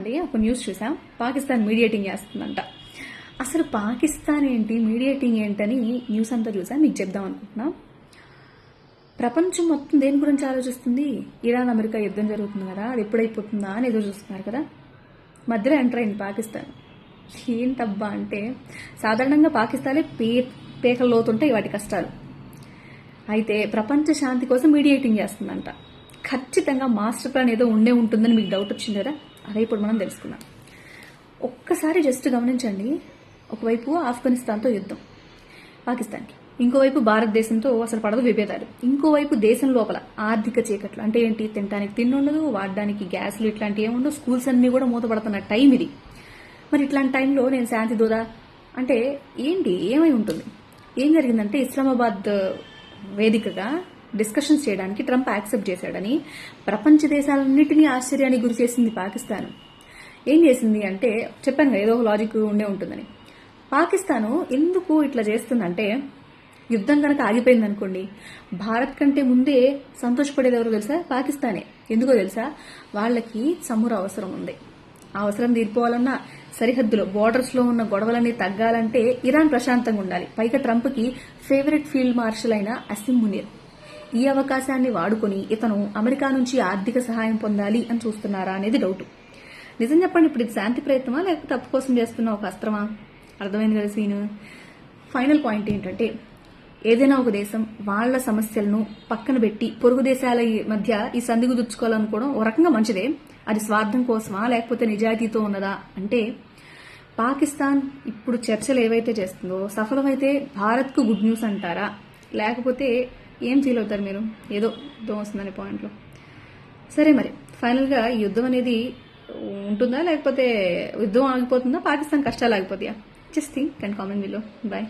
ఒక న్యూస్ చూసాం, పాకిస్తాన్ మీడియేటింగ్ చేస్తుందంట. అసలు పాకిస్తాన్ ఏంటి, మీడియేటింగ్ ఏంటని న్యూస్ అంతా చూసా, మీకు చెప్దాం అనుకుంటున్నా. ప్రపంచం మొత్తం దేని గురించి ఆలోచిస్తుంది? ఇరాన్ అమెరికా యుద్ధం జరుగుతుంది కదా, అది ఎప్పుడైపోతుందా అని ఎదురు చూస్తున్నారు కదా. మధ్యలో ఎంటర్ అయింది పాకిస్తాన్. ఏంటబ్బా అంటే, సాధారణంగా పాకిస్తానే పేకల లోతుంటాయి వాటి కష్టాలు. అయితే ప్రపంచ శాంతి కోసం మీడియేటింగ్ చేస్తుందంట. ఖచ్చితంగా మాస్టర్ ప్లాన్ ఏదో ఉండే ఉంటుందని మీకు డౌట్ వచ్చింది కదా, అదే ఇప్పుడు మనం తెలుసుకున్నాం. ఒక్కసారి జస్ట్ గమనించండి. ఒకవైపు ఆఫ్ఘనిస్తాన్తో యుద్ధం పాకిస్తాన్కి, ఇంకోవైపు భారతదేశంతో అసలు పడదు విభేదాలు, ఇంకోవైపు దేశం లోపల ఆర్థిక చీకట్లు. అంటే ఏంటి, తినడానికి తిండి ఉండదు, వాడడానికి గ్యాస్లు ఇట్లాంటివి ఏముండవు, స్కూల్స్ అన్నీ కూడా మూతపడుతున్న టైం ఇది. మరి ఇట్లాంటి టైంలో నేను శాంతి దూదా అంటే ఏంటి, ఏమై ఉంటుంది? ఏం జరిగిందంటే, ఇస్లామాబాద్ వేదికగా డిస్కషన్స్ చేయడానికి ట్రంప్ యాక్సెప్ట్ చేశాడని ప్రపంచ దేశాలన్నింటినీ ఆశ్చర్యానికి గురి చేసింది పాకిస్తాన్. ఏం చేసింది అంటే, చెప్పాను కదా ఏదో ఒక లాజిక్ ఉండే ఉంటుందని. పాకిస్తాను ఎందుకు ఇట్లా చేస్తుందంటే, యుద్ధం కనుక ఆగిపోయింది అనుకోండి, భారత్ కంటే ముందే సంతోషపడేది ఎవరో తెలుసా? పాకిస్తానే. ఎందుకో తెలుసా? వాళ్ళకి చమురు అవసరం ఉంది. ఆ అవసరం తీరిపోవాలన్నా, సరిహద్దులో బోర్డర్స్ లో ఉన్న గొడవలన్నీ తగ్గాలంటే ఇరాన్ ప్రశాంతంగా ఉండాలి. పైగా ట్రంప్ కి ఫేవరెట్ ఫీల్డ్ మార్షల్ అయిన అసిమ్ మునీర్ ఈ అవకాశాన్ని వాడుకుని ఇతను అమెరికా నుంచి ఆర్థిక సహాయం పొందాలి అని చూస్తున్నారా అనేది డౌట్. నిజం చెప్పండి, ఇప్పుడు ఇది శాంతి ప్రయత్నమా లేకపోతే తప్పు కోసం చేస్తున్న ఒక అస్త్రమా? అర్థమైంది కదా సీన్. ఫైనల్ పాయింట్ ఏంటంటే, ఏదైనా ఒక దేశం వాళ్ల సమస్యలను పక్కన పెట్టి పొరుగు దేశాల మధ్య ఈ సంధి కుదుర్చుకోవాలనుకోవడం ఒక రకంగా మంచిదే. అది స్వార్థం కోసమా లేకపోతే నిజాయితీతో ఉన్నదా అంటే, పాకిస్తాన్ ఇప్పుడు చర్చలు ఏవైతే చేస్తుందో సఫలమైతే భారత్ కు గుడ్ న్యూస్ అంటారా, లేకపోతే ఏం ఫీల్ అవుతారు మీరు? ఏదో యుద్ధం వస్తుందనే పాయింట్లో. సరే, మరి ఫైనల్గా ఈ యుద్ధం అనేది ఉంటుందా లేకపోతే యుద్ధం ఆగిపోతుందా, పాకిస్తాన్ కష్టాలు ఆగిపోతాయా? Just think and comment below. Bye.